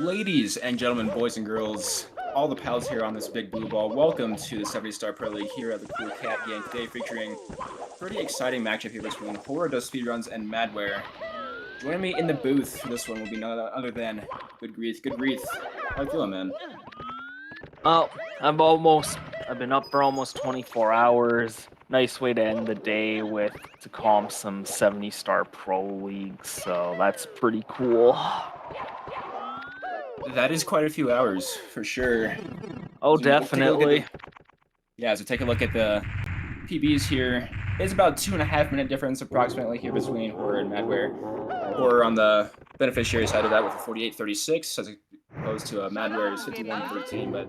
Ladies and gentlemen, boys and girls, all the pals here on this big blue ball, welcome to the 70-Star Pro League here at the Cool Cat Gang today, featuring pretty exciting matchup here between Horror Does Speedruns and Madware. Joining me in the booth for this one will be none other than Good Grief. Good Grief, how you feeling, man? Oh, I've been up for almost 24 hours. Nice way to end the day with to comp some 70-Star Pro League, so that's pretty cool. That is quite a few hours, for sure. Oh, So definitely. so take a look at the PBs here. It's about 2.5-minute difference approximately here between Horror and Madware. Horror on the beneficiary side of that with a 48-36 as opposed to a Madware's 51-13. But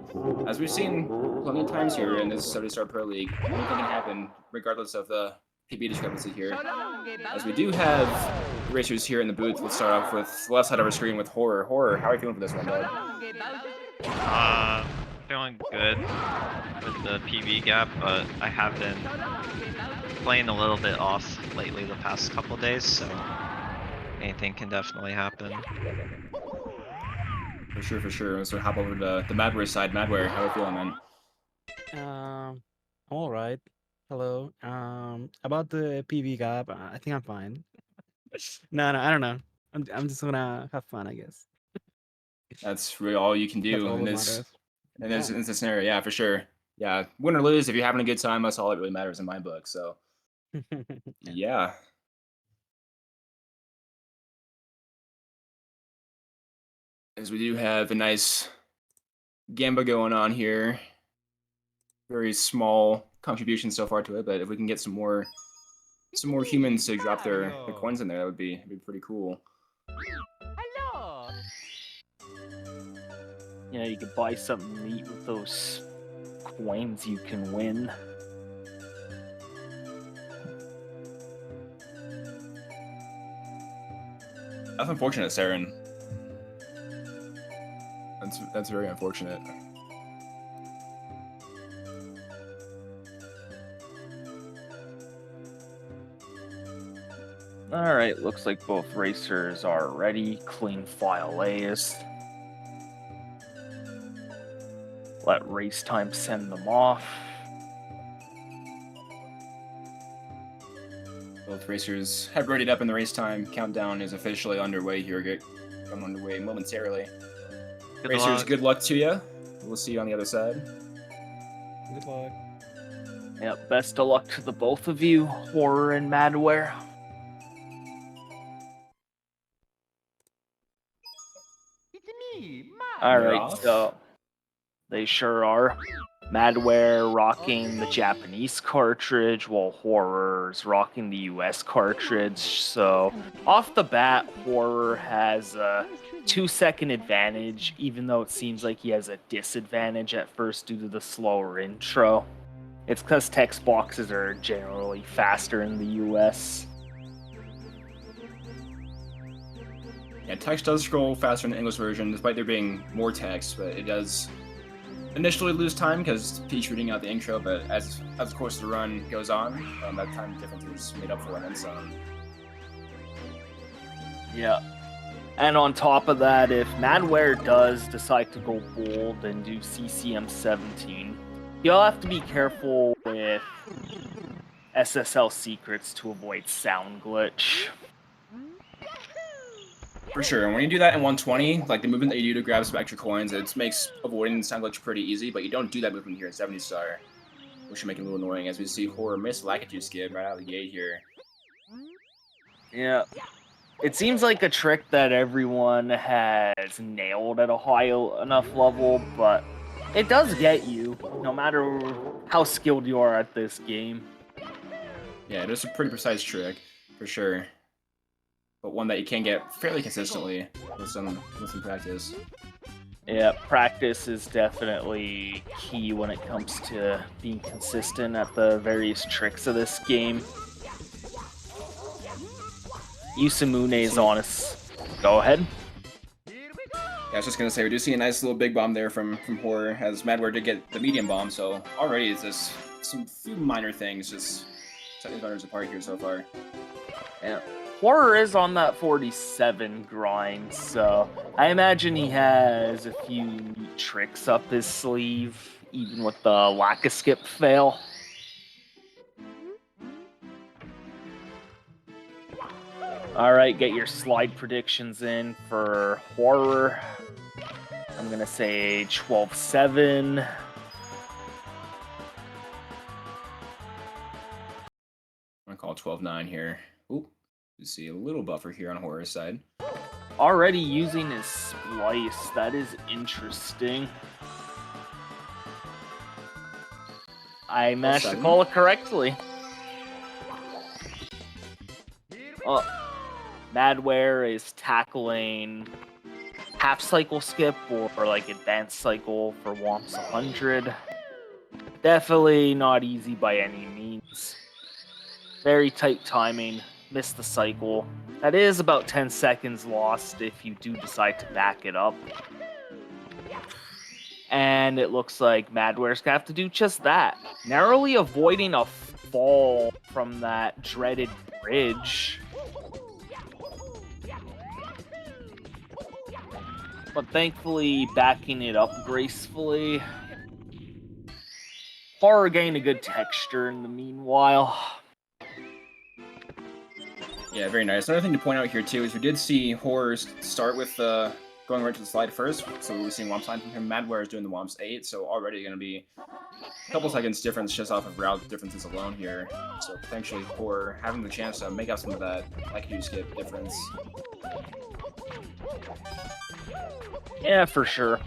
as we've seen plenty of times here in this 70-Star Pro League, anything can happen regardless of the PB discrepancy here. As we do have racers here in the booth, let's start off with the left side of our screen with Horror. Horror, how are you feeling for this one, bud? Feeling good with the PB gap, but I have been playing a little bit off lately the past couple days, so anything can definitely happen. For sure. Let's hop over to the Madware side. Madware, how are you feeling, man? I'm all right. Hello. About the PV gap, I think I'm fine. No, I don't know. I'm just gonna have fun, I guess. That's really all you can That's do all in that this matters. in this scenario. Yeah, for sure. Yeah, win or lose, if you're having a good time, that's all that really matters in my book. So Yeah. yeah. As we do have a nice gamba going on here. Very small contribution so far to it, but if we can get some more humans to drop their coins in there, that'd be pretty cool. Yeah, you could buy something neat with those coins you can win. That's unfortunate, Saren. That's very unfortunate. Alright, looks like both racers are ready. Clean file A's. Let race time send them off. Both racers have readied up in the race time. Countdown is officially underway here. Come underway momentarily. Racers, good luck to you. We'll see you on the other side. Good luck. Yep, best of luck to the both of you, Horror and Madware. Alright, so they sure are. Madware rocking the Japanese cartridge, while Horror's rocking the US cartridge. So, off the bat, Horror has a 2-second advantage, even though it seems like he has a disadvantage at first due to the slower intro. It's because text boxes are generally faster in the US. Yeah, text does scroll faster in the English version, despite there being more text, but it does initially lose time because Peach reading out the intro, but as of course the run goes on, that time difference is made up for and then some. Yeah. And on top of that, if Madware does decide to go bold and do CCM17, you'll have to be careful with SSL secrets to avoid sound glitch. For sure, and when you do that in 120, like the movement that you do to grab some extra coins, it makes avoiding sound glitch pretty easy, but you don't do that movement here at 70-Star, which should make it a little annoying as we see Horror miss Lakitu skid right out of the gate here. Yeah. It seems like a trick that everyone has nailed at a high enough level, but it does get you, no matter how skilled you are at this game. Yeah, it is a pretty precise trick, for sure. But one that you can get fairly consistently with some practice. Yeah, practice is definitely key when it comes to being consistent at the various tricks of this game. Yusamune's on us. Go ahead. Yeah, I was just gonna say, we do see a nice little big bomb there from Horror, as Madware did get the medium bomb, so already it's just some few minor things just setting the runners apart here so far. Yeah. Horror is on that 47 grind, so I imagine he has a few neat tricks up his sleeve, even with the lack of skip fail. Alright, get your slide predictions in for Horror. I'm gonna say 12-7. I'm gonna call 12-9 here. Ooh, you see a little buffer here on Horror's side. Already using his splice, that is interesting. I managed to call it correctly. Madware is tackling half cycle skip or like advanced cycle for Womps 100. Definitely not easy by any means. Very tight timing, missed the cycle. That is about 10 seconds lost if you do decide to back it up. And it looks like Madware's gonna have to do just that. Narrowly avoiding a fall from that dreaded bridge. But thankfully backing it up gracefully. Horror gained a good texture in the meanwhile. Yeah, very nice. Another thing to point out here too is we did see Horror start with going right to the slide first, so we're seeing Womps 9 from him. Madware is doing the Womps 8, so already going to be a couple seconds difference just off of route differences alone here. So potentially Horror having the chance to make up some of that IQ skip difference. Yeah, for sure.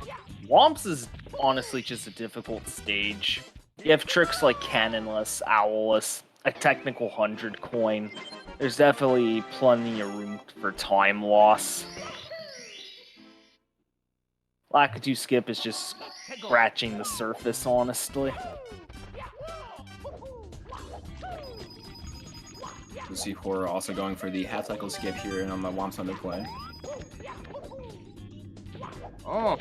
Womps is honestly just a difficult stage. You have tricks like Cannonless, Owlless, a technical 100 coin. There's definitely plenty of room for time loss. Lakitu skip is just scratching the surface, honestly. We'll see Horror also going for the half cycle skip here and on the Womps underplay. Oh.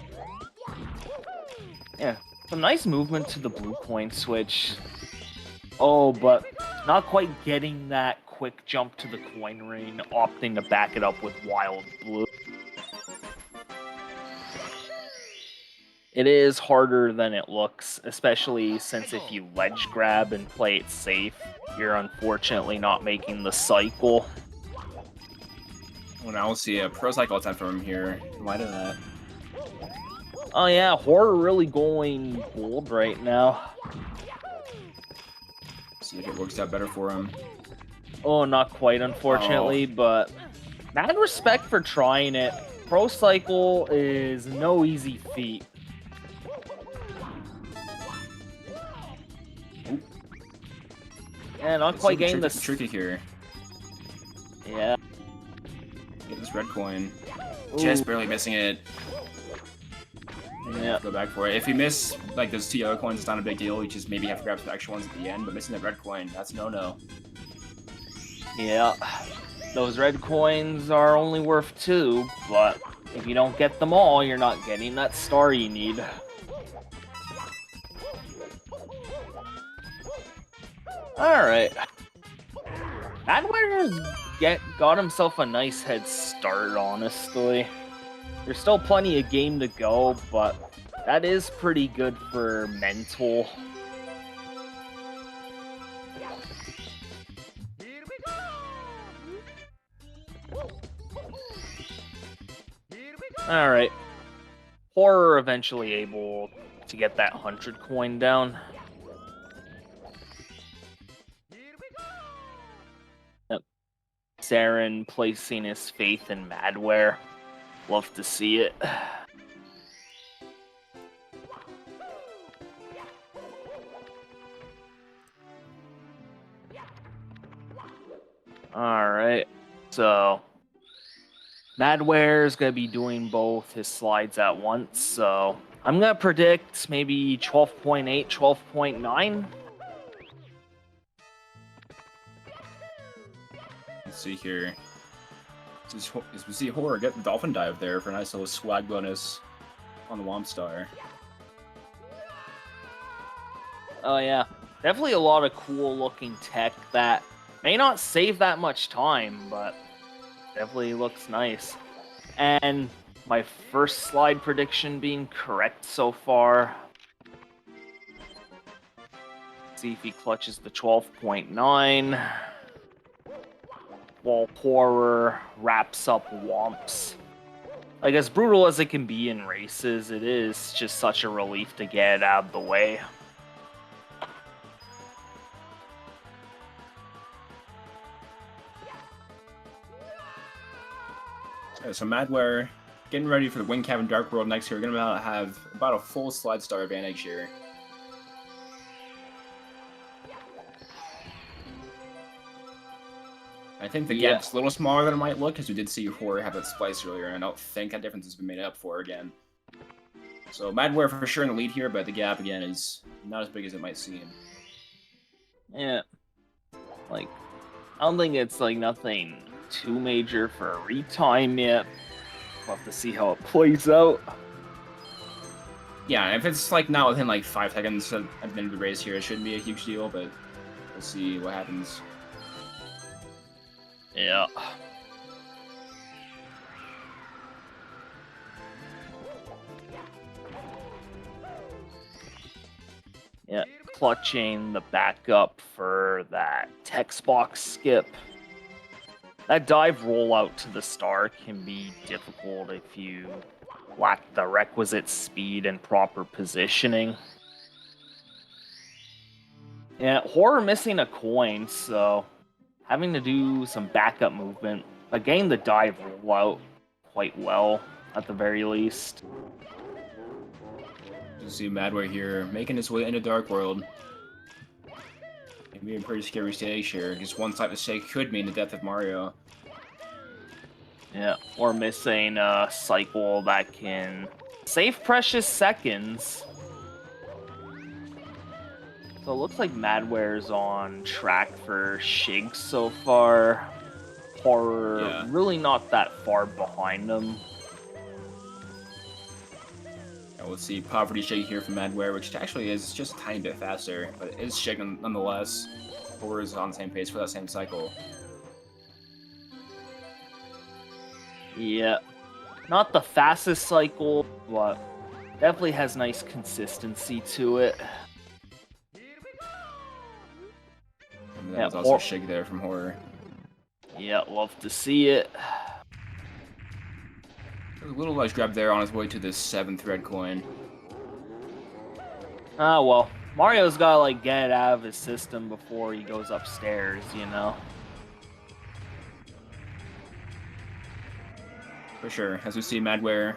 Yeah, some nice movement to the blue coin switch. Oh, but not quite getting that quick jump to the coin rain, opting to back it up with wild blue. It is harder than it looks, especially since if you ledge grab and play it safe, you're unfortunately not making the cycle. Well, now we'll see a pro cycle attempt from him here in light of that. Oh yeah, Horror really going bold right now. See if it works out better for him. Oh, not quite, unfortunately, but mad respect for trying it. Pro cycle is no easy feat. Yeah, not quite getting this tricky here. Yeah. Get this red coin. Ooh. Just barely missing it. Yeah. Go back for it. If you miss like those 2 yellow coins, it's not a big deal. You just maybe have to grab some extra ones at the end. But missing that red coin, that's no. Yeah. Those red coins are only worth 2, but if you don't get them all, you're not getting that star you need. Alright. Madware's got himself a nice head start, honestly. There's still plenty of game to go, but that is pretty good for mental. Alright. Horror eventually able to get that 100 coin down. Yep. Saren placing his faith in Madware. Love to see it. Alright, so Madware is going to be doing both his slides at once, so I'm going to predict maybe 12.8, 12.9. Let's see here. We see Horror get the Dolphin Dive there for a nice little swag bonus on the Womp Star. Oh yeah, definitely a lot of cool looking tech that may not save that much time, but Definitely looks nice. And my first slide prediction being correct so far. See if he clutches the 12.9. While Horror wraps up Womps. Like, as brutal as it can be in races, it is just such a relief to get it out of the way. So madware getting ready for the Wing Cabin Dark World next year. We're gonna have about a full slide star advantage here. I think the gap's a little smaller than it might look, because we did see Horror have that splice earlier, and I don't think that difference has been made up for again. So madware for sure in the lead here, but the gap again is not as big as it might seem. Yeah. Like, I don't think it's like nothing too major for a retime yet. We'll have to see how it plays out. Yeah, if it's like not within like 5 seconds at the end of the race here, it shouldn't be a huge deal, but we'll see what happens. Yeah. Yeah, clutching the backup for that text box skip. That dive rollout to the star can be difficult if you lack the requisite speed and proper positioning. Yeah, Horror missing a coin, so having to do some backup movement, but getting the dive rollout quite well at the very least. You see madware here making his way into Dark World. Maybe a pretty scary stage here. Just one slight mistake could mean the death of Mario. Yeah, or missing a cycle that can save precious seconds. So it looks like Madware's on track for Shig so far. Horror really not that far behind them. And we'll see Poverty Shig here from Madware, which actually is just a tiny bit faster, but it is Shig nonetheless. Horror is on the same pace for that same cycle. Yeah, not the fastest cycle, but definitely has nice consistency to it. And that was also Shig there from Horror. Yeah, love to see it. A little ledge grab there on his way to the 7th red coin. Ah, well, Mario's gotta, like, get it out of his system before he goes upstairs, you know? For sure, as we see Madware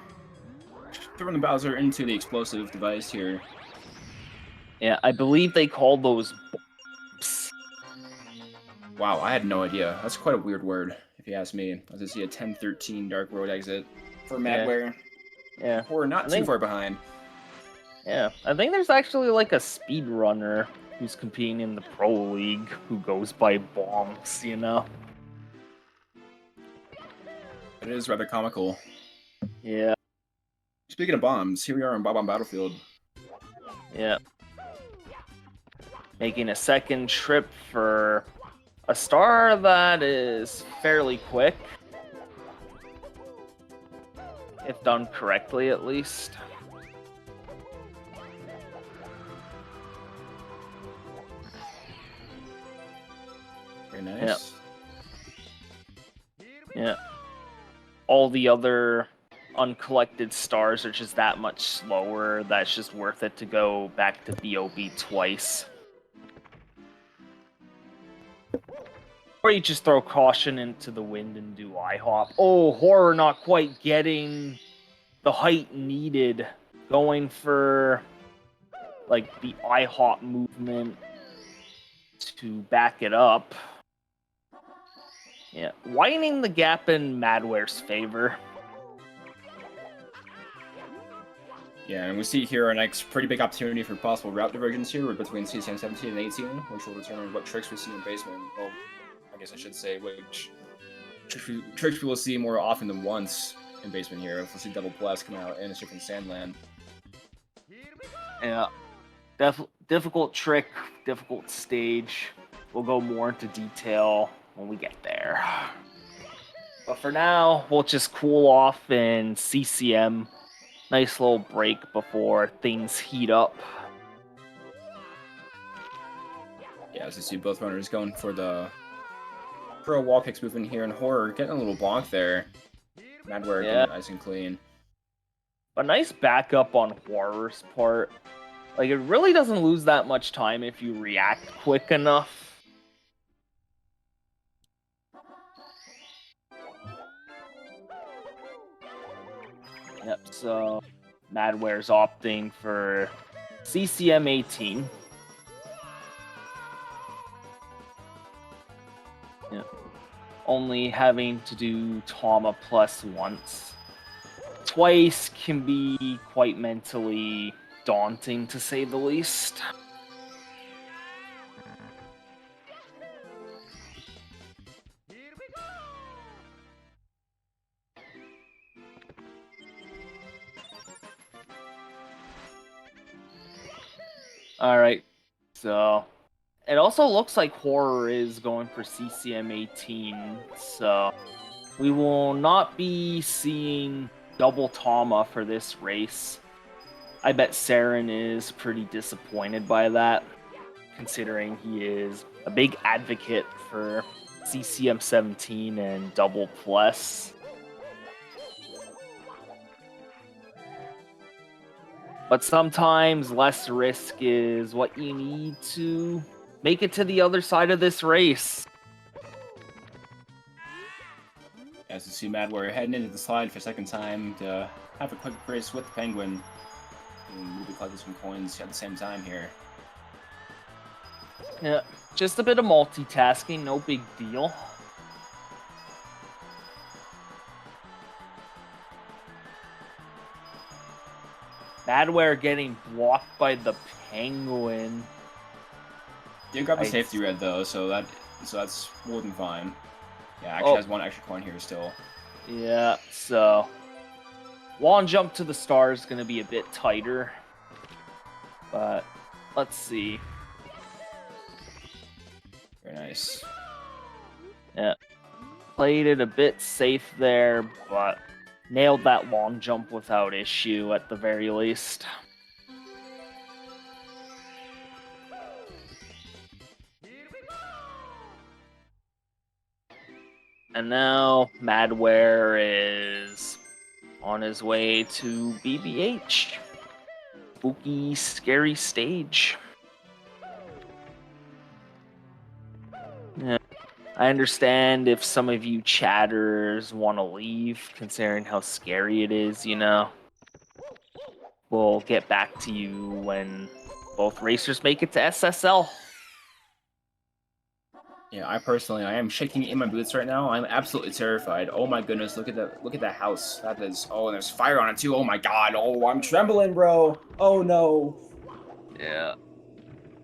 throwing the Bowser into the explosive device here. Yeah, I believe they call those bops. Wow, I had no idea. That's quite a weird word, if you ask me. As I see a 10-13 Dark Road exit for Madware. Yeah. Or not too far behind. Yeah, I think there's actually like a speedrunner who's competing in the Pro League who goes by bombs, you know? It is rather comical. Yeah. Speaking of bombs, here we are on Bob-omb Battlefield. Yeah. Making a second trip for a star that is fairly quick. If done correctly, at least. Very nice. Yeah. All the other uncollected stars are just that much slower. That's just worth it to go back to BOB twice. Or you just throw caution into the wind and do IHOP. Oh, Horror not quite getting the height needed. Going for, like, the IHOP movement to back it up. Yeah, widening the gap in Madware's favor. Yeah, and we see here our next pretty big opportunity for possible route divergence here between CCM17 and 18, which will determine what tricks we see in basement. Well, I guess I should say which tricks we will see more often than once in basement here. If we'll see double blast come out in a different Sandland. Yeah, difficult trick, difficult stage. We'll go more into detail when we get there. But for now, we'll just cool off in CCM. Nice little break before things heat up. Yeah, as you see both runners going for the pro wall kicks movement here, and Horror getting a little bonk there. Madware getting Yeah. it nice and clean. But nice backup on Horror's part. Like, it really doesn't lose that much time if you react quick enough. Yep, so Madware's opting for CCM 18. Yeah. Only having to do Tama plus once. Twice can be quite mentally daunting, to say the least. Alright, so it also looks like Horror is going for CCM 18, so we will not be seeing double Tama for this race. I bet Saren is pretty disappointed by that, considering he is a big advocate for CCM 17 and double plus. But sometimes less risk is what you need to make it to the other side of this race. As you see Madware heading into the slide for a second time to have a quick race with the Penguin. And maybe collect some coins at the same time here. Yeah, just a bit of multitasking, no big deal. Madware getting blocked by the Penguin. Did grab the I- safety red though, so that's more than fine. Yeah, actually Oh. has one extra coin here still. Yeah, so long jump to the star is going to be a bit tighter. But let's see. Very nice. Yeah, played it a bit safe there, but nailed that long jump without issue at the very least. And now Madware is on his way to BBH. Spooky, scary stage. Yeah. I understand if some of you chatters want to leave, considering how scary it is, you know. We'll get back to you when both racers make it to SSL. Yeah, I am shaking in my boots right now. I'm absolutely terrified. Oh my goodness, look at that house. That is, oh, and there's fire on it too. Oh my god. Oh, I'm trembling, bro. Oh no. Yeah.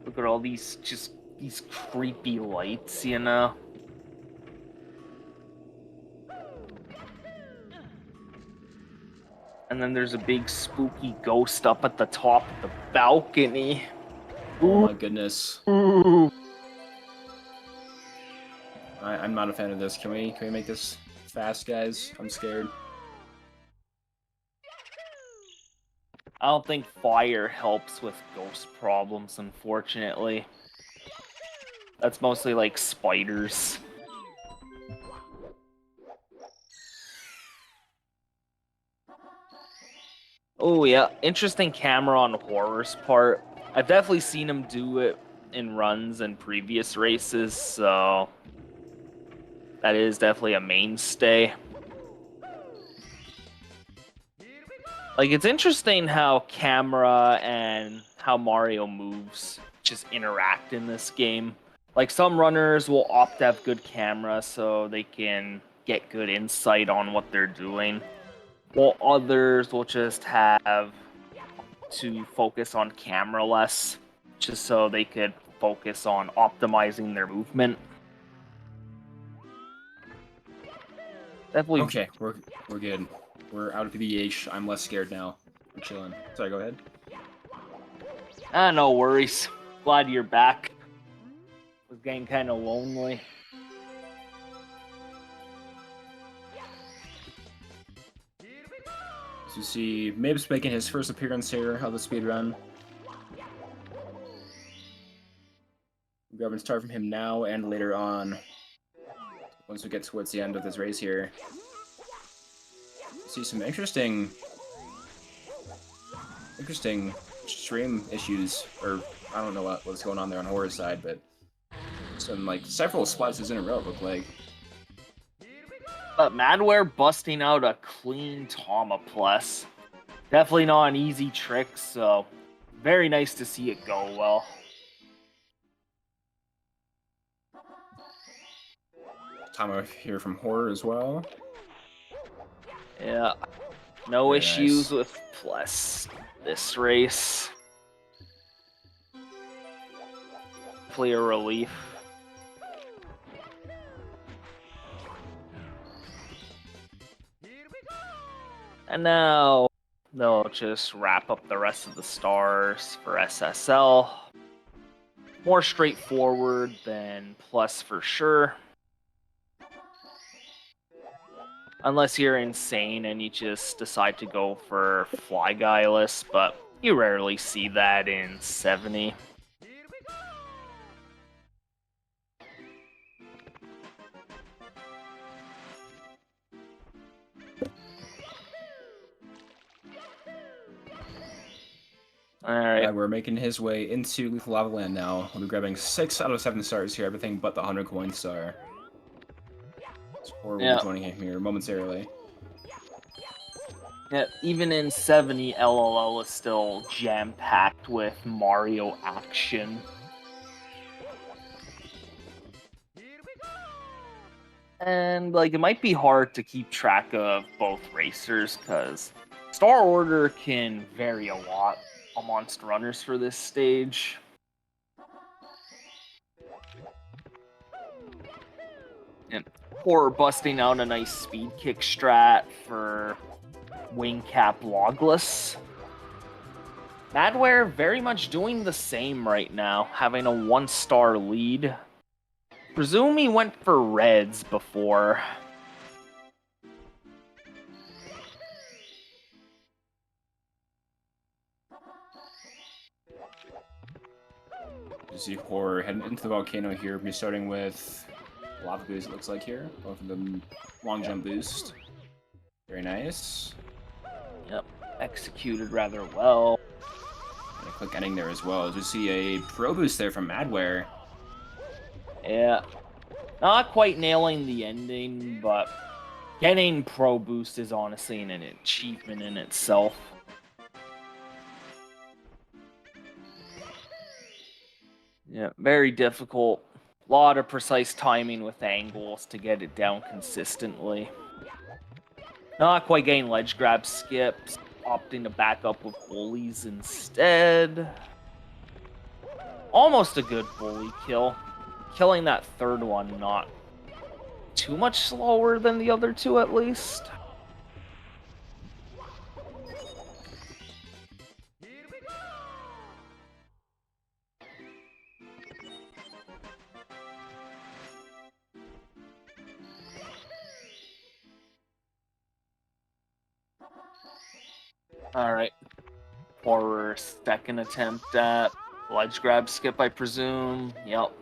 Look at all these creepy lights, you know. And then there's a big spooky ghost up at the top of the balcony. Oh my goodness. Ooh. I'm not a fan of this. Can we make this fast, guys? I'm scared. I don't think fire helps with ghost problems, unfortunately. That's mostly like spiders. Oh yeah, interesting camera on Horror's part. I've definitely seen him do it in runs and previous races, so that is definitely a mainstay. Like, it's interesting how camera and how Mario moves just interact in this game. Like, some runners will opt to have good camera so they can get good insight on what they're doing, while others will just have to focus on camera less, just so they could focus on optimizing their movement. Definitely. Okay, we're good. We're out of PBH. I'm less scared now. We're chilling. Sorry, go ahead. No worries. Glad you're back. Was getting kind of lonely. To see Mibs making his first appearance here of the speedrun. Grabbing start from him now and later on. Once we get towards the end of this race here. See some interesting stream issues, or I don't know what's going on there on Horror's side, but some like several splices in a row look like. But Madware busting out a clean Tama Plus. Definitely not an easy trick, so very nice to see it go well. Tama here from Horror as well. Yeah, no Very issues nice. with Plus this race. Hopefully a relief. And now they'll just wrap up the rest of the stars for SSL. More straightforward than Plus for sure. Unless you're insane and you just decide to go for Fly Guyless, but you rarely see that in 70. Alright. We're making his way into Lethal Lava Land now. We'll be grabbing 6 out of 7 stars here, everything but the 100 coin star. Or we'll be joining him here momentarily. Yeah, even in 70, LLL is still jam-packed with Mario action. And, like, it might be hard to keep track of both racers, because Star Order can vary a lot amongst runners for this stage. And Horror busting out a nice speed kick strat for Wing Cap Logless. Madware very much doing the same right now, having a 1-star lead. Presume he went for reds before. You see Horror heading into the volcano here. We'll be starting with Lava Boost, it looks like here. Both of them long jump boost. Very nice. Yep, executed rather well. And a quick ending there as well. As you see a Pro Boost there from Madware. Yeah, not quite nailing the ending, but getting Pro Boost is honestly an achievement in itself. Yeah, very difficult. A lot of precise timing with angles to get it down consistently. Not quite getting ledge grab skips, opting to back up with bullies instead. Almost a good bully kill. Killing that third one not too much slower than the other two at least. Alright. Horror second attempt at ledge grab skip, I presume. Yep.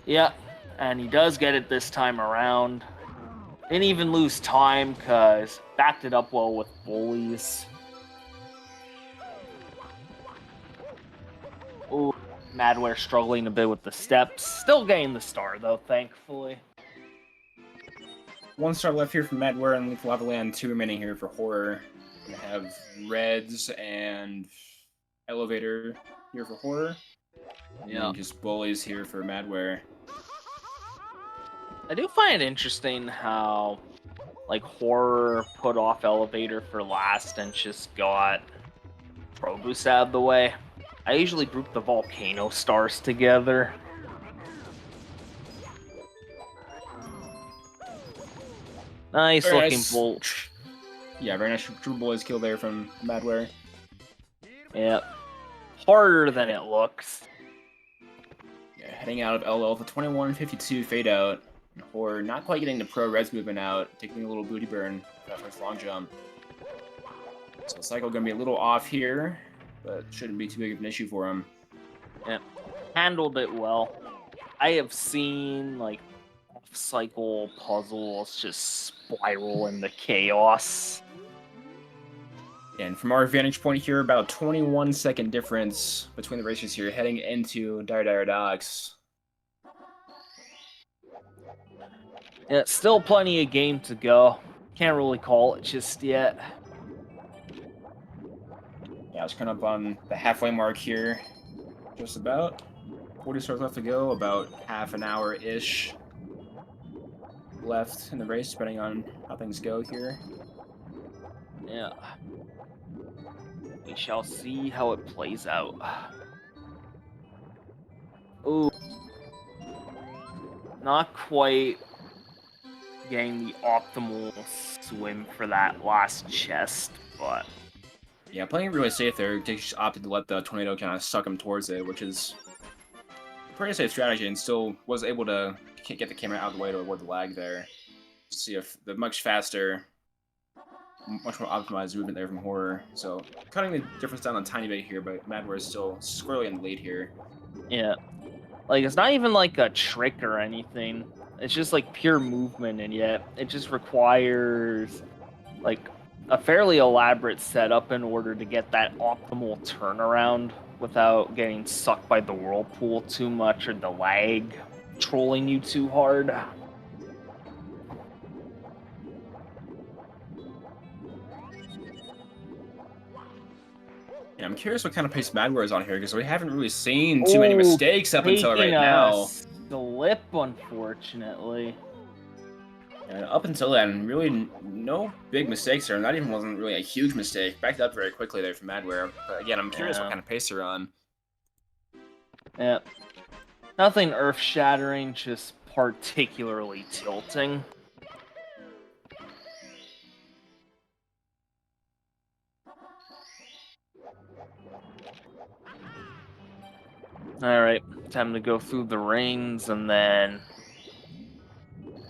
Yep. And he does get it this time around. Didn't even lose time because backed it up well with bullies. Ooh, Madware struggling a bit with the steps. Still getting the star though, thankfully. 1 star left here from Madware and Lethal Lava Land, 2 remaining here for Horror. We have Reds and Elevator here for Horror. Yeah. And just Bullies here for Madware. I do find it interesting how, like, Horror put off Elevator for last and just got Pro Boost out of the way. I usually group the Volcano stars together. Nice Very looking nice. bull. Yeah, very nice True Bullies kill there from Madware. Yep. Harder than it looks. Yeah, heading out of LL with a 21-52 fade out. Horror not quite getting the pro res movement out, taking a little booty burn for that first long jump. So cycle gonna be a little off here, but shouldn't be too big of an issue for him. Yeah, handled it well. I have seen like off-cycle puzzles just spiral into chaos. And from our vantage point here, about a 21-second difference between the racers here heading into Dire Docks. Yeah, still plenty of game to go. Can't really call it just yet. Yeah, it's kind of on the halfway mark here. Just about. 40 stars left to go, about half an hour-ish left in the race, depending on how things go here. Yeah. We shall see how it plays out. Ooh. Not quite getting the optimal swim for that last chest, but... Yeah, playing it really safe there. They just opted to let the tornado kind of suck him towards it, which is a pretty safe strategy, and still was able to get the camera out of the way to avoid the lag there. See if the much faster, much more optimized movement there from Horror. So cutting the difference down a tiny bit here, but madware is still squarely in the lead here. Yeah. Like, it's not even like a trick or anything. It's just like pure movement, and yet it just requires like a fairly elaborate setup in order to get that optimal turnaround without getting sucked by the whirlpool too much or the lag trolling you too hard. Yeah, I'm curious what kind of pace madware is on here, because we haven't really seen too many mistakes up until right now. Slip, unfortunately. And up until then, really no big mistakes there. And that even wasn't really a huge mistake. Backed up very quickly there from madware. But again, I'm curious what kind of pace they're on. Yeah. Nothing earth-shattering, just particularly tilting. Alright, time to go through the reins, and then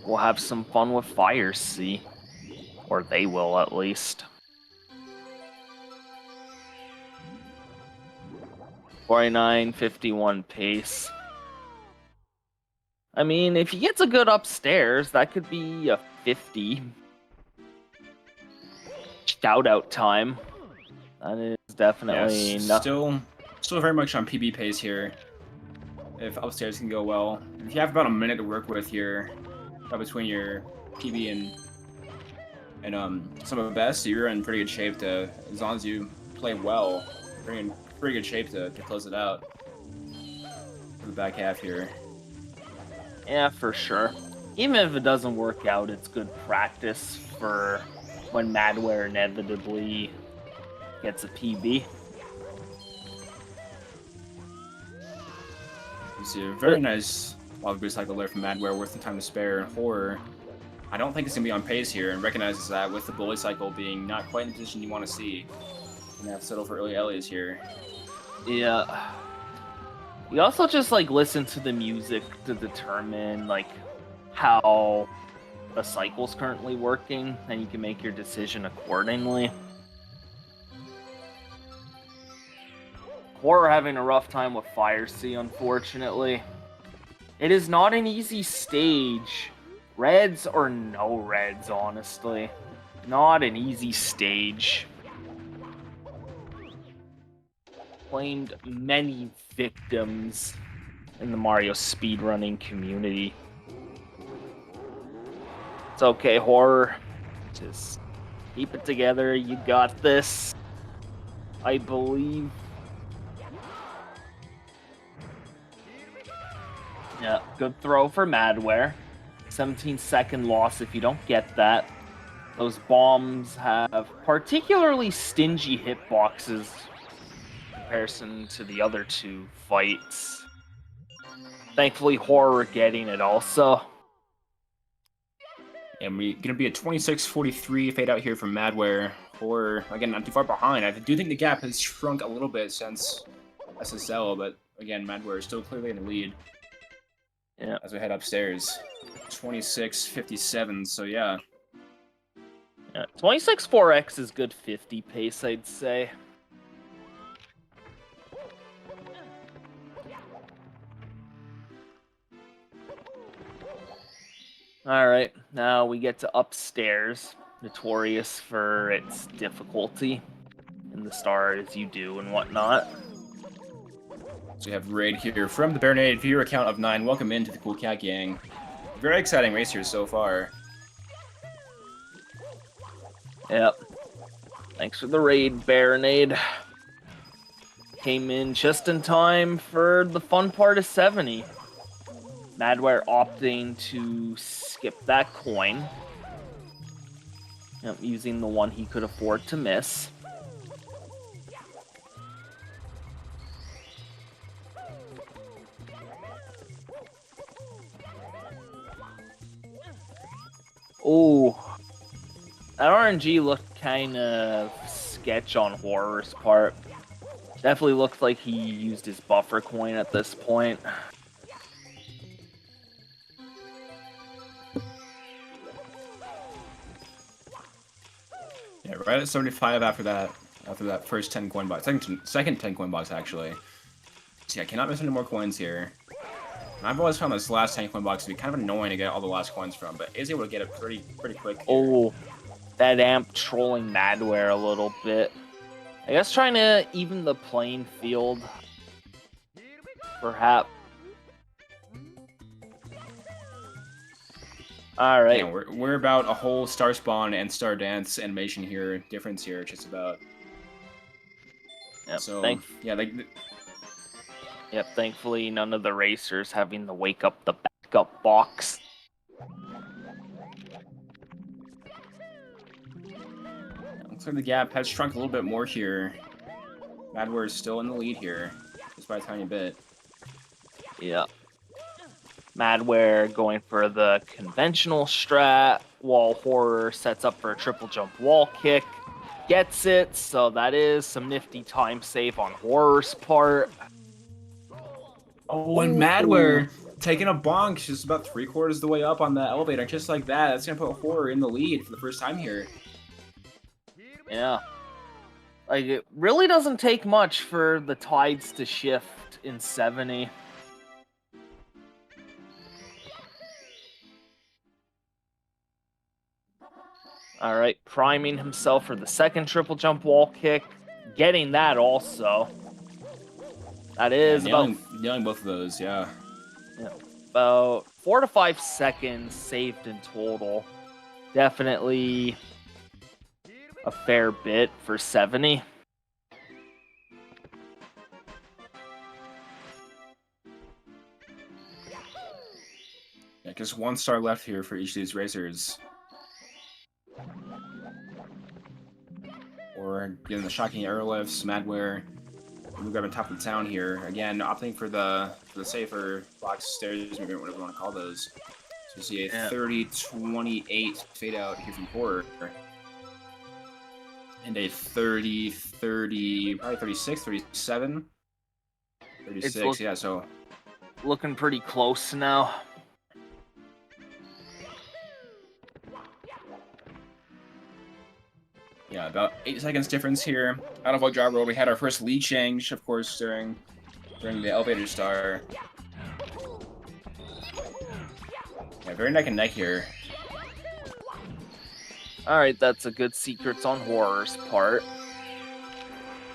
we'll have some fun with Fire Sea. Or they will, at least. 49.51 pace. I mean, if he gets a good upstairs, that could be a 50. Shout-out time. That is definitely still very much on PB pace here. If upstairs can go well. If you have about a minute to work with here, between your PB and some of the best, you're in pretty good shape to, as long as you play well, you're in pretty good shape to close it out for the back half here. Yeah, for sure. Even if it doesn't work out, it's good practice for when madware inevitably gets a PB. You see a very nice wild boost cycle there from madware, worth the time to spare. Horror, I don't think it's going to be on pace here, and recognizes that with the bully cycle being not quite in the position you want to see. Gonna have to settle for early Ellies here. Yeah. You also just like listen to the music to determine like how the cycle's currently working, and you can make your decision accordingly. Horror having a rough time with Fire Sea, unfortunately. It is not an easy stage. Reds or no reds, honestly. Not an easy stage. Claimed many victims in the Mario speedrunning community. It's okay, Horror. Just keep it together. You got this. I believe. Yeah, good throw for madware. 17-second loss if you don't get that. Those bombs have particularly stingy hitboxes in comparison to the other two fights. Thankfully, Horror getting it also. And we're going to be a 26-43 fade out here from madware. Horror, again, not too far behind. I do think the gap has shrunk a little bit since SSL, but again, madware is still clearly in the lead. Yeah. as we head upstairs. 26:57. So yeah. Yeah. 26 4X is good 50 pace, I'd say. Alright, now we get to upstairs, notorious for its difficulty in the start as you do and whatnot. So we have Raid here from the Baronade viewer account of 9. Welcome into the Cool Cat Gang. Very exciting race here so far. Yep. Thanks for the raid, Baronade. Came in just in time for the fun part of 70. Madware opting to skip that coin. Yep, using the one he could afford to miss. Oh, that RNG looked kind of sketch on Horror's part. Definitely looked like he used his buffer coin at this point. Yeah, right at 75 after that first 10 coin box. Second 10 coin box, actually. See, I cannot miss any more coins here. And I've always found this last 10 coin box to be kind of annoying to get all the last coins from, but is able to get it pretty quick here. Oh, that amp trolling Madware a little bit. I guess trying to even the playing field. Perhaps. Alright. Yeah, we're about a whole Star Spawn and Star Dance animation here, difference here, just about. Yep, So, yeah, like... Yep, thankfully none of the racers having to wake up the backup box. Looks like the gap has shrunk a little bit more here. Madware is still in the lead here, just by a tiny bit. Yeah. Madware going for the conventional strat, while Horror sets up for a triple jump wall kick. Gets it, so that is some nifty time save on Horror's part. Oh, and Madware taking a bonk just about 3/4 of the way up on the elevator. Just like that, that's going to put Horror in the lead for the first time here. Yeah. Like, it really doesn't take much for the tides to shift in 70. Alright, priming himself for the second triple jump wall kick. Getting that also. That is nailing both of those, yeah. About 4 to 5 seconds saved in total. Definitely a fair bit for 70. Yeah, just 1 star left here for each of these racers. Or getting the shocking airlifts, Madware. We're grabbing top of the town here. Again, opting for the safer box stairs movement, whatever you want to call those. So you see a 30-28 fade out here from Horror. And a 30-30, probably 36, 37. 36, yeah, so. Looking pretty close now. Yeah, about 8 seconds difference here. Out of our job roll, we had our first lead change, of course, during the elevator star. Yeah, very neck and neck here. Alright, that's a good secrets on Horror's part.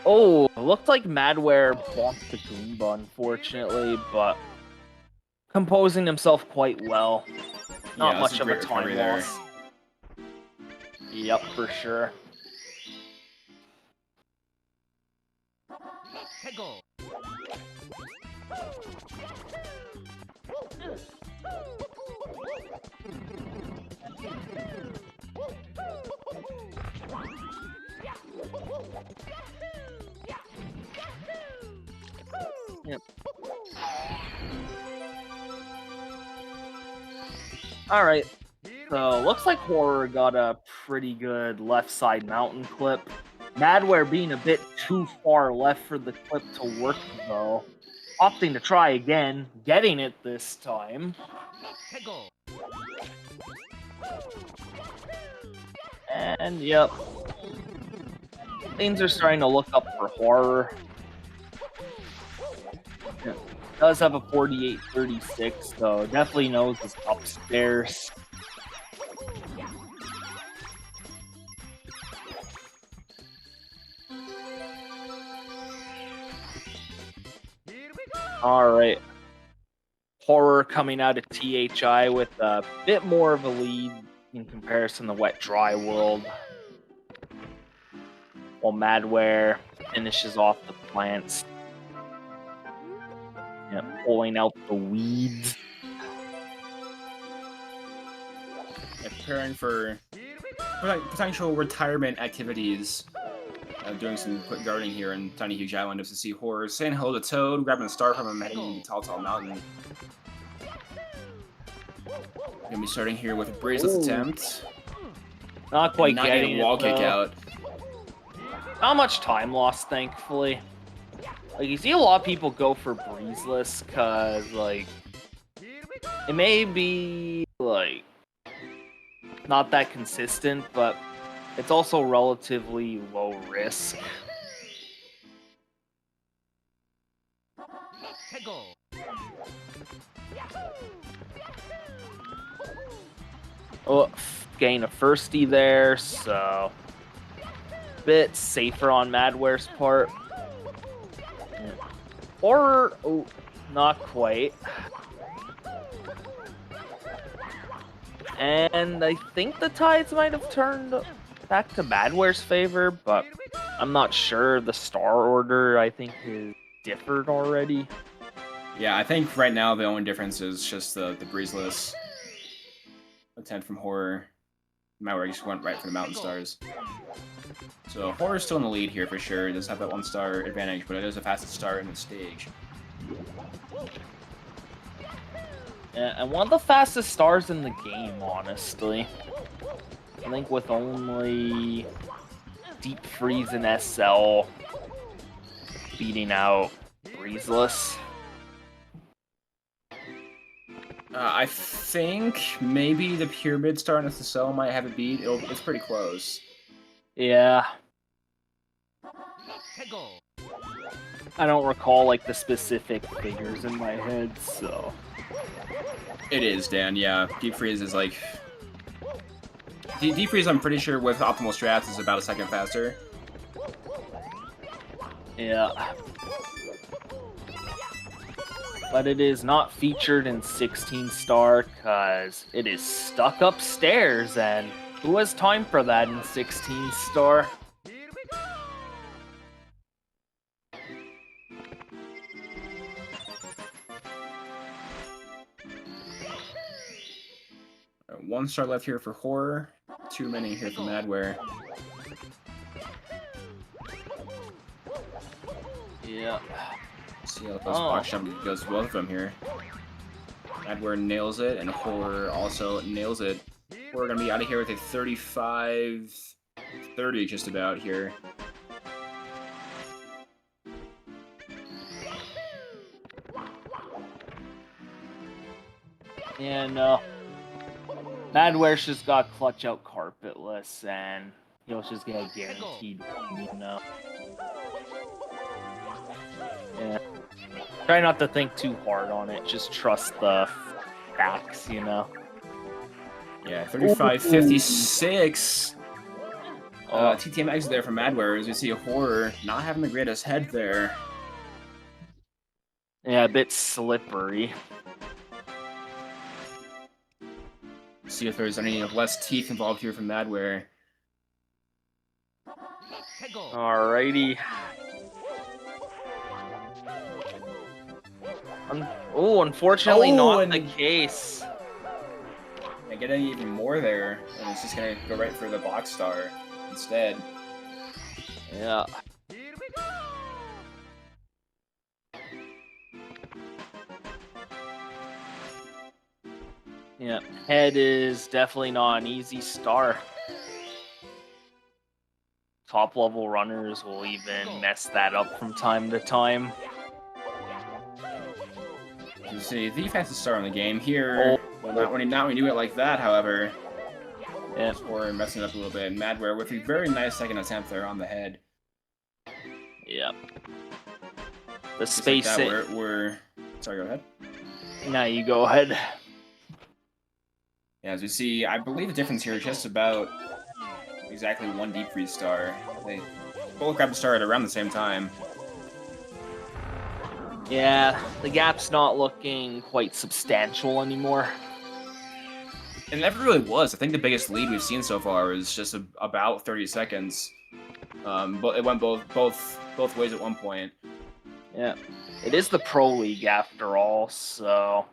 Oh, looked like Madware bonked the Goomba, unfortunately, but composing himself quite well. Not much of a time loss. Yep, for sure. Yep. Alright. So, looks like Horror got a pretty good left side mountain clip. Madware being a bit too far left for the clip to work, though. opting to try again, getting it this time. And yep, things are starting to look up for horror. Yeah. Does have a 48-36, so definitely knows it's upstairs. Alright. Horror coming out of THI with a bit more of a lead in comparison to Wet Dry World. While Madware finishes off the plants. Yeah, pulling out the weeds. Yeah, preparing for potential retirement activities. Doing some quick guarding here in Tiny Huge Island just to see Horror. Saying hello to Toad, grabbing a star from him, heading into Tall Tall Mountain. Gonna be starting here with a Bracelets attempt. Not quite Not getting a wall it, kick though. out. Not much time lost, thankfully. Like, you see a lot of people go for Breezeless, because, like, it may be, like, not that consistent, but it's also relatively low risk. Oh, gain a firstie there, so bit safer on Madware's part. Or, oh, not quite. And I think the tides might have turned back to Madware's favor, but I'm not sure. The star order, I think, is differed already. Yeah, I think right now the only difference is just the Breezeless attempt from Horror. Malware just went right for the Mountain Stars. So Horror's still in the lead here for sure. It does have that 1-star advantage, but it is the fastest star in the stage. Yeah, and one of the fastest stars in the game, honestly. I think with only Deep Freeze and SL beating out Breezeless. I think maybe the Pyramid Star and SSL might have it beat. It's pretty close. Yeah. I don't recall, like, the specific figures in my head, so... It is, Dan, yeah. Deep Freeze is like... Deep Freeze, I'm pretty sure, with optimal strats is about a second faster. Yeah. But it is not featured in 16-star, because it is stuck upstairs, and who has time for that in 16-star? One star left here for Horror. Too many here for Madware. Yeah. See how those box jump goes to both of them here. Madware nails it, and Horror also nails it. We're gonna be out of here with a 35-30 just about here. Yeah, no. Madware's just got clutch out Carpetless, and he'll just get a guaranteed win, you know. Yeah. Try not to think too hard on it. Just trust the facts, you know. Yeah, 35-56. TTM exit there from Madware as we see a Horror not having the greatest head there. Yeah, a bit slippery. See if there's any less teeth involved here from Madware. Alrighty. Unfortunately not the case. Yeah, getting even more there, and it's just gonna go right for the box star instead. Yeah. Yeah, head is definitely not an easy star. Top level runners will even mess that up from time to time. You see, the fastest star in the game here. Well, not when you do it like that, however. Yeah. Or messing it up a little bit. Madware with a very nice second attempt there on the head. Yep. The Just like space. that, we're... Sorry, go ahead. Now you go ahead. Yeah, as you see, I believe the difference here is just about exactly one deep freeze star. They both grabbed the star at around the same time. Yeah, the gap's not looking quite substantial anymore. It never really was. I think the biggest lead we've seen so far is just about 30 seconds. But it went both ways at one point. Yeah, it is the Pro League after all, so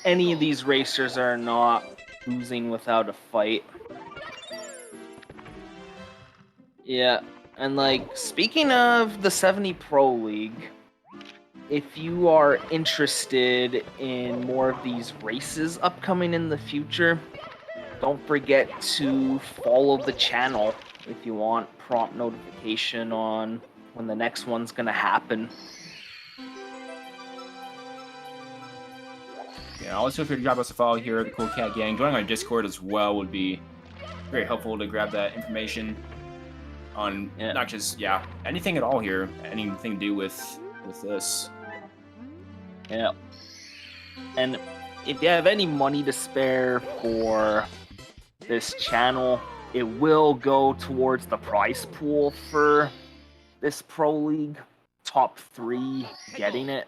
any of these racers are not losing without a fight. Yeah, and like, speaking of the 70 Pro League, if you are interested in more of these races upcoming in the future, don't forget to follow the channel if you want prompt notification on when the next one's gonna happen. Yeah, also feel free to drop us a follow here at the Cool Cat Gang. Joining our Discord as well would be very helpful to grab that information on not just anything at all here, anything to do with this. Yeah. And if you have any money to spare for this channel, it will go towards the prize pool for this Pro League. Top 3 getting it.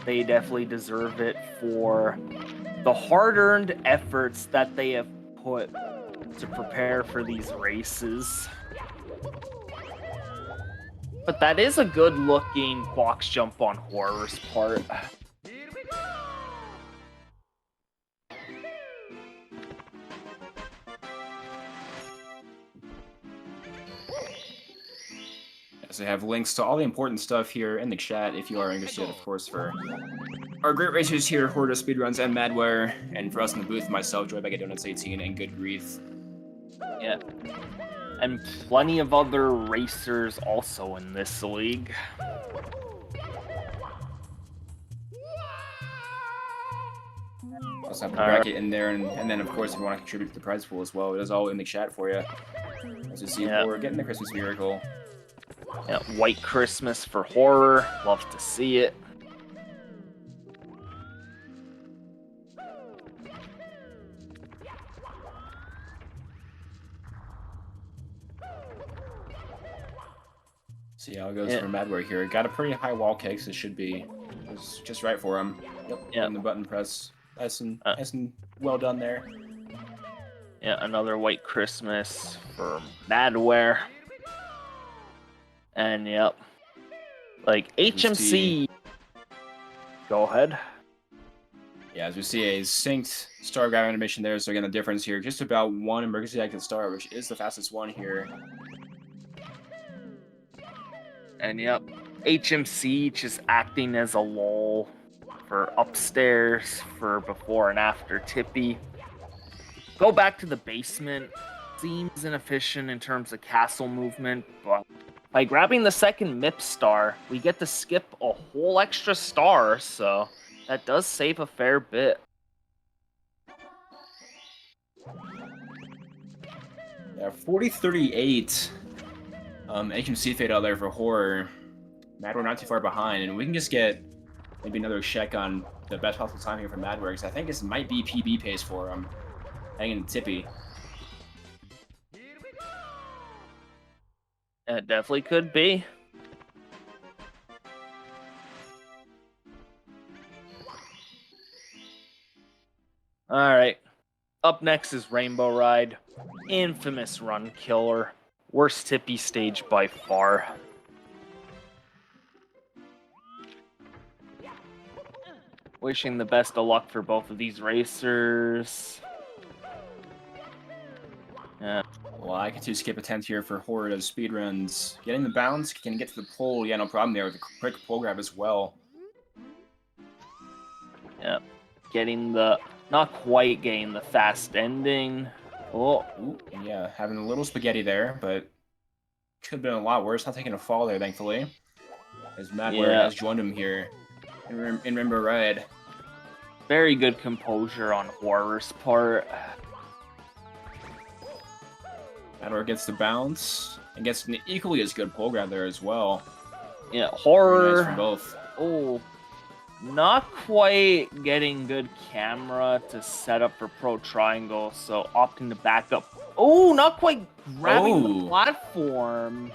They definitely deserve it for the hard-earned efforts that they have put to prepare for these races. But that is a good-looking box jump on Horror's part. So I have links to all the important stuff here in the chat if you are interested, of course, for our great racers here, Horda Speedruns and Madware, and for us in the booth, myself, Joy Bag Donuts 18, and Good Grief. Yeah. And plenty of other racers also in this league. Also have the bracket in there, and then, of course, if you want to contribute to the prize pool as well, it is all in the chat for you. As you see, we're getting the Christmas miracle. Yeah, White Christmas for Horror. Love to see it. See how it goes for Madware here. Got a pretty high wall kick, so it should be just right for him. Yep. And the button press. Nice and well done there. Yeah, another White Christmas for Madware. And yep. Like HMC. Go ahead. Yeah, as we see a synced star grab animation there, so again the difference here, just about one emergency active star, which is the fastest one here. And yep, HMC just acting as a lull for upstairs for before and after Tippy. Go back to the basement. Seems inefficient in terms of castle movement, but by grabbing the second MIP star, we get to skip a whole extra star, so that does save a fair bit. Yeah, 40-38. HMC fade out there for Horror. Madware not too far behind, and we can just get maybe another check on the best possible time here for Madware, because I think this might be PB pace for him. Hanging Tippy. It definitely could be. Alright. Up next is Rainbow Ride. Infamous run killer. Worst Tippy stage by far. Wishing the best of luck for both of these racers. Yeah. Well, I get to skip a 10th here for Horror of speedruns. Getting the bounce, can get to the pole. Yeah, no problem there with a quick pole grab as well. Yep. Getting the... Not quite getting the fast ending. Oh. Ooh, yeah, having a little spaghetti there, but could have been a lot worse. Not taking a fall there, thankfully. as madware Yeah. has joined him here in Rainbow Ride. Very good composure on Horror's part. madware gets the bounce and gets an equally as good pull grab there as well. Yeah, Very Horror. nice from both. Oh, not quite getting good camera to set up for Pro Triangle, so opting to back up. Oh, not quite grabbing the Oh. platform.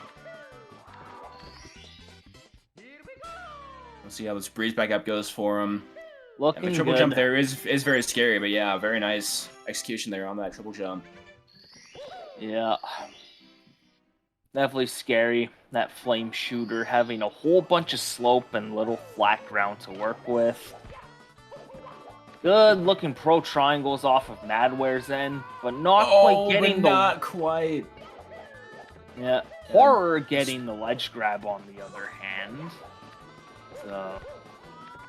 We'll see how this breeze back up goes for him. And Looking the triple good. jump there is very scary, but yeah, very nice execution there on that triple jump. Yeah. Definitely scary. That flame shooter having a whole bunch of slope and little flat ground to work with. Good looking Pro Triangles off of madware's end, but not quite getting not quite. Yeah, Horror getting the ledge grab on the other hand. So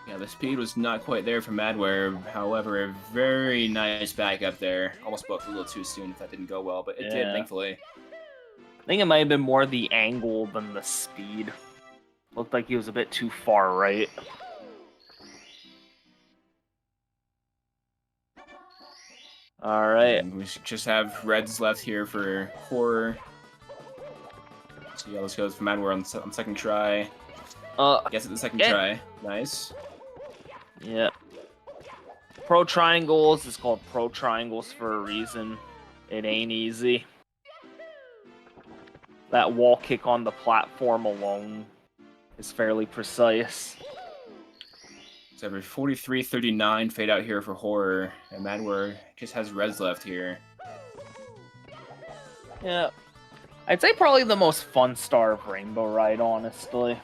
Yeah, the speed was not quite there for madware. However, a very nice backup there. Almost booked a little too soon if that didn't go well, but it did, Yeah. thankfully. I think it might have been more the angle than the speed. Looked like he was a bit too far right. Alright. And we should just have reds left here for horror. See how this goes for madware on second try. Guess it the second try. Nice. Yeah. Pro Triangles is called Pro Triangles for a reason. It ain't easy. That wall kick on the platform alone is fairly precise. So every 43-39 fade out here for horror, and madware just has reds left here. Yeah. I'd say probably the most fun star of Rainbow Ride, honestly.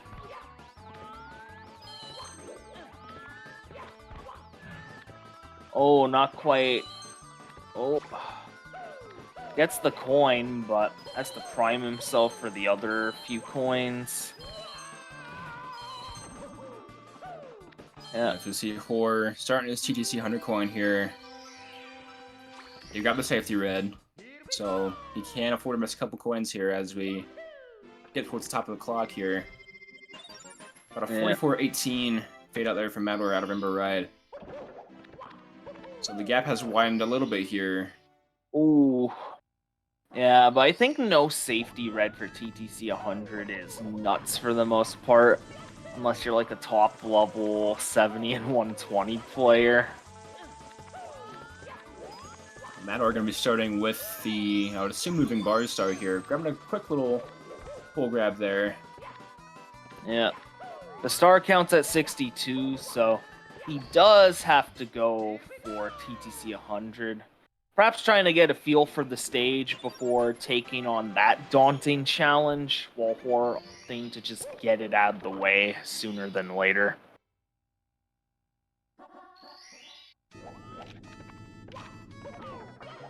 Oh, not quite. Oh. Gets the coin, but has to prime himself for the other few coins. Yeah. So we see horror starting his TTC 100 coin here. You got the safety red, so he can't afford to miss a couple coins here as we get towards the top of the clock here. About a 44-18 fade out there from madware out of Rainbow Ride. So the gap has widened a little bit here. Ooh. Yeah, but I think no safety red for TTC 100 is nuts for the most part. Unless you're like a top level 70 and 120 player. madware going to be starting with the, I would assume, moving bar star here. Grabbing a quick little pull grab there. Yeah. The star count's at 62, so he does have to go for TTC 100. Perhaps trying to get a feel for the stage before taking on that daunting challenge, while Horror opting to just get it out of the way sooner than later.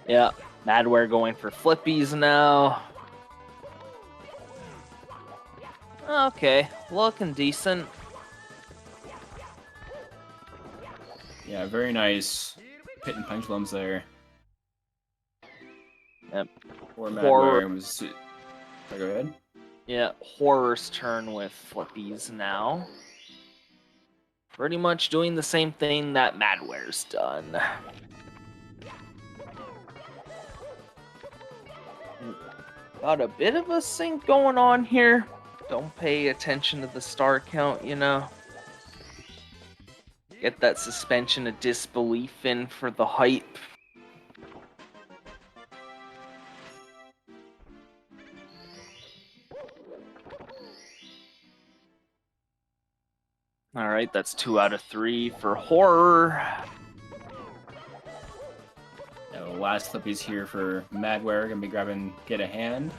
Yeah, madware going for flippies now. Okay, looking decent. Yeah, very nice pit and pendulums there. Yep. Or Horror. madware was... Sorry, go ahead. Yeah, Horror's turn with flippies now. Pretty much doing the same thing that madware's done. Got a bit of a sync going on here. Don't pay attention to the star count, you know. Get that suspension of disbelief in for the hype. Alright, that's 2 out of 3 for Horror. Yeah, the last flippies here for madware. Gonna be grabbing Get a Hand.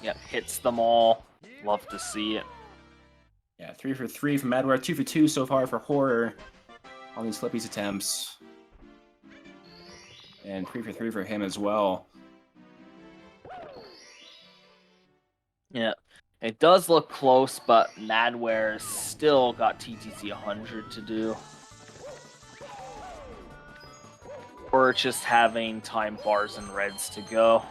Yep, hits them all. Love to see it. Yeah, 3 for 3 from madware. 2 for 2 so far for horror on these flippies attempts. And 3 for 3 for him as well. Yeah, it does look close, but madware's still got TTC 100 to do. Or just having time bars and reds to go.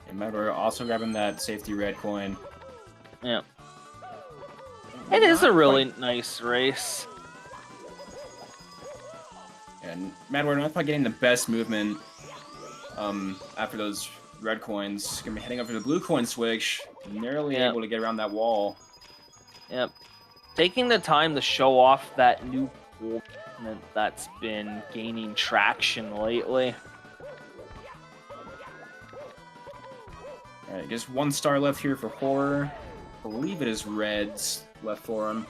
And madware also grabbing that safety red coin. Yeah. It is a Not really quite- nice race. And madware not quite getting the best movement after those red coins. Gonna be heading over to the blue coin switch. Narrowly Yep. able to get around that wall. Yep. Taking the time to show off that new movement that's been gaining traction lately. Alright, just 1 star left here for horror. I believe it is reds left for him.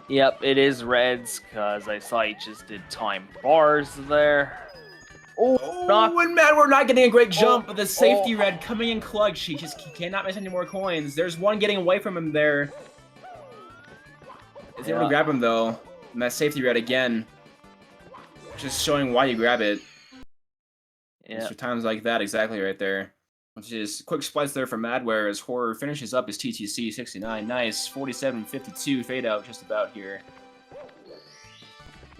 Yep, it is reds, because I saw he just did time bars there. Oh, Oh, and madware not getting a great jump, Oh, but the safety oh. red coming in clutch. He cannot miss any more coins. There's one getting away from him there. Is able to Yeah. grab him though. And that safety red again. Just showing why you grab it. Yeah. It's for times like that, exactly right there. Which is quick splice there for madware as horror finishes up his TTC 69. Nice. 47-52 fade out just about here.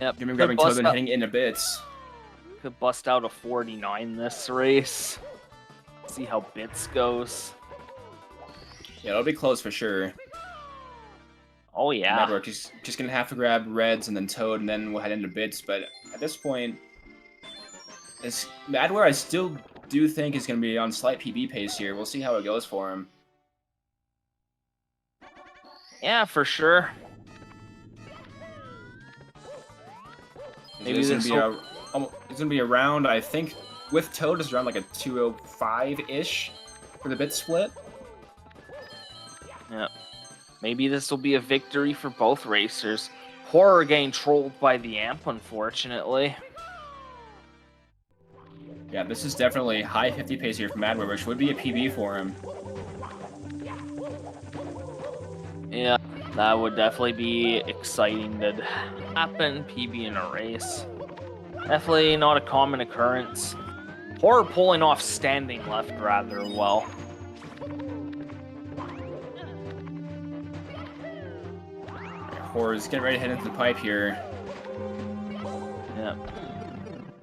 Yep. Jimmy Could grabbing bust Tobin out- hitting into bits. Could bust out a 49 this race. See how bits goes. Yeah, it'll be close for sure. Oh yeah. Madware just gonna have to grab reds and then Toad and then we'll head into bits, but at this point Madware I still do think is gonna be on slight PB pace here. We'll see how it goes for him. Yeah, for sure. Maybe it's gonna be around, I think with Toad it's around like a 205-ish for the bit split. Yep. Maybe this will be a victory for both racers. Horror getting trolled by the amp, unfortunately. Yeah, this is definitely high 50 pace here for Madware, which would be a PB for him. Yeah, that would definitely be exciting to happen. PB in a race. Definitely not a common occurrence. Horror pulling off standing left rather well. Horror's getting ready to head into the pipe here. Yeah.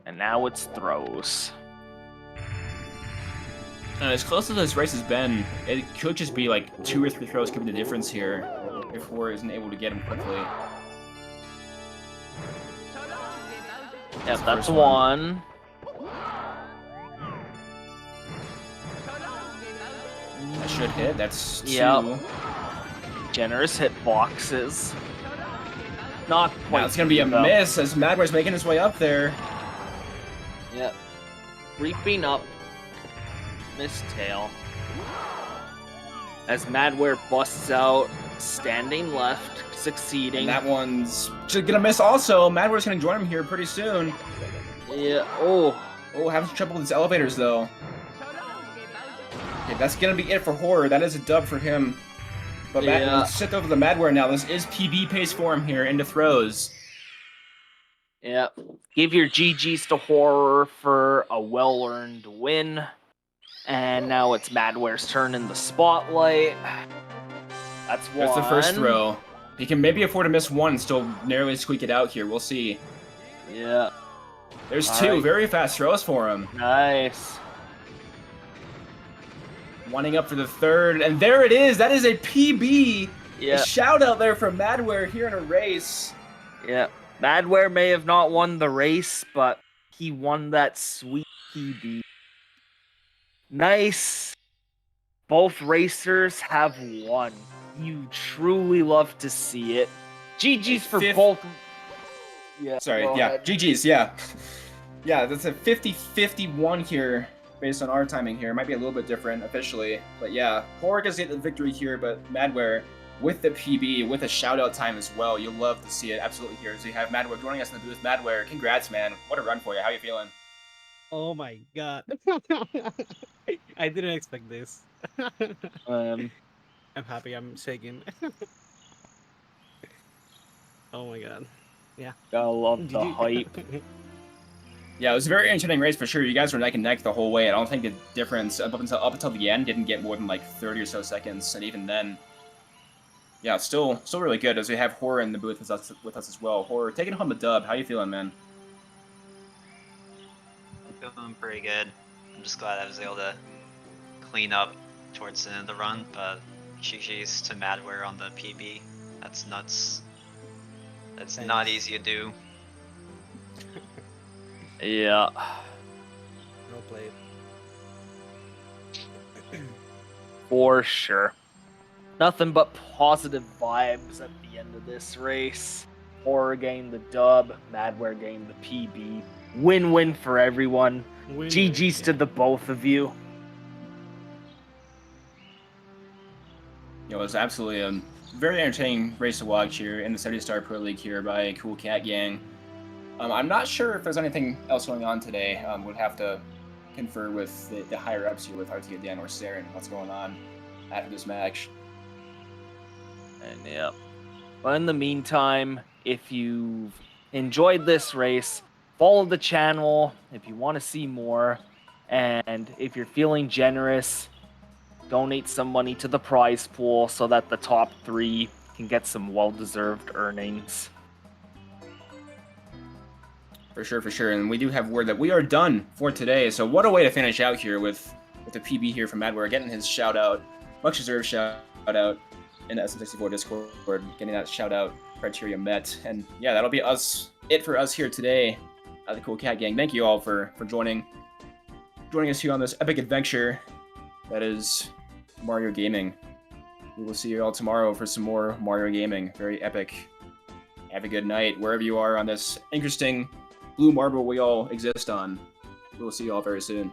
And now it's throws. As close as this race has been, it could just be like 2 or 3 throws could be the difference here if Horror isn't able to get him quickly. Yep, the that's first one. That should hit. That's 2. Yep. Generous hit boxes. Not quite. Now it's gonna be a though. miss as Madware's making his way up there. Yep. Reaping up. Miss tail. As Madware busts out, standing left, succeeding. And that one's just gonna miss also. Madware's gonna join him here pretty soon. Yeah. Oh. Oh, having some trouble with his elevators though. Okay, that's gonna be it for Horror. That is a dub for him. But Yeah. let's shift over to the Madware now. This is PB pace for him here into throws. Yeah. Give your GGs to Horror for a well-earned win. And now it's Madware's turn in the spotlight. That's one. There's the first throw. He can maybe afford to miss one and still narrowly squeak it out here. We'll see. Yeah. There's All 2 right. very fast throws for him. Nice. Winding up for the third, and there it is. That is a PB. Yeah. A shout out there for Madware here in a race. Yeah. Madware may have not won the race, but he won that sweet PB. Nice. Both racers have won. You truly love to see it. GG's for Fifth- both. Yeah. Sorry, go yeah, ahead. GG's, yeah. Yeah, that's a 50-51 here based on our timing here. Might be a little bit different officially, but yeah, Horror gets the victory here, but Madware with the PB, with a shout out time as well. You'll love to see it absolutely here. So you have Madware joining us in the booth. Madware, congrats, man. What a run for you. How you feeling? Oh my god. I didn't expect this. Um, I'm happy. I'm shaking. Oh my god. gotta love the hype. Yeah, it was a very entertaining race for sure. You guys were neck and neck the whole way. I don't think the difference up until the end didn't get more than like 30 or so seconds, and even then, yeah, still really good. As we have Horror in the booth with us as well. Horror taking home the dub. How you feeling, man? I'm feeling pretty good. I'm just glad I was able to clean up towards the end of the run, but GG's to Madware on the PB. That's nuts. That's not Thanks. easy to do. Yeah. Well played. For sure. Nothing but positive vibes at the end of this race. Horror gained the dub, Madware gained the PB. Win-win for everyone. Win-win, GG's to yeah. the both of you. It was absolutely a very entertaining race to watch here in the 70-star Pro League here by Cool Cat Gang. I'm not sure if there's anything else going on today. Would have to confer with the higher ups here with RT Dan or Saren what's going on after this match. And yeah. But in the meantime, if you've enjoyed this race, follow the channel if you want to see more. And if you're feeling generous, donate some money to the prize pool so that the top 3 can get some well-deserved earnings. For sure. And we do have word that we are done for today. So what a way to finish out here with the PB here from Madware, getting his shout out, much deserved shout out in the SM64 Discord, getting that shout out criteria met. And yeah, that'll be it for us here today at the Cool Cat Gang. Thank you all for joining us here on this epic adventure that is Mario Gaming. We will see you all tomorrow for some more Mario Gaming. Very epic. Have a good night wherever you are on this interesting blue marble we all exist on. We will see you all very soon.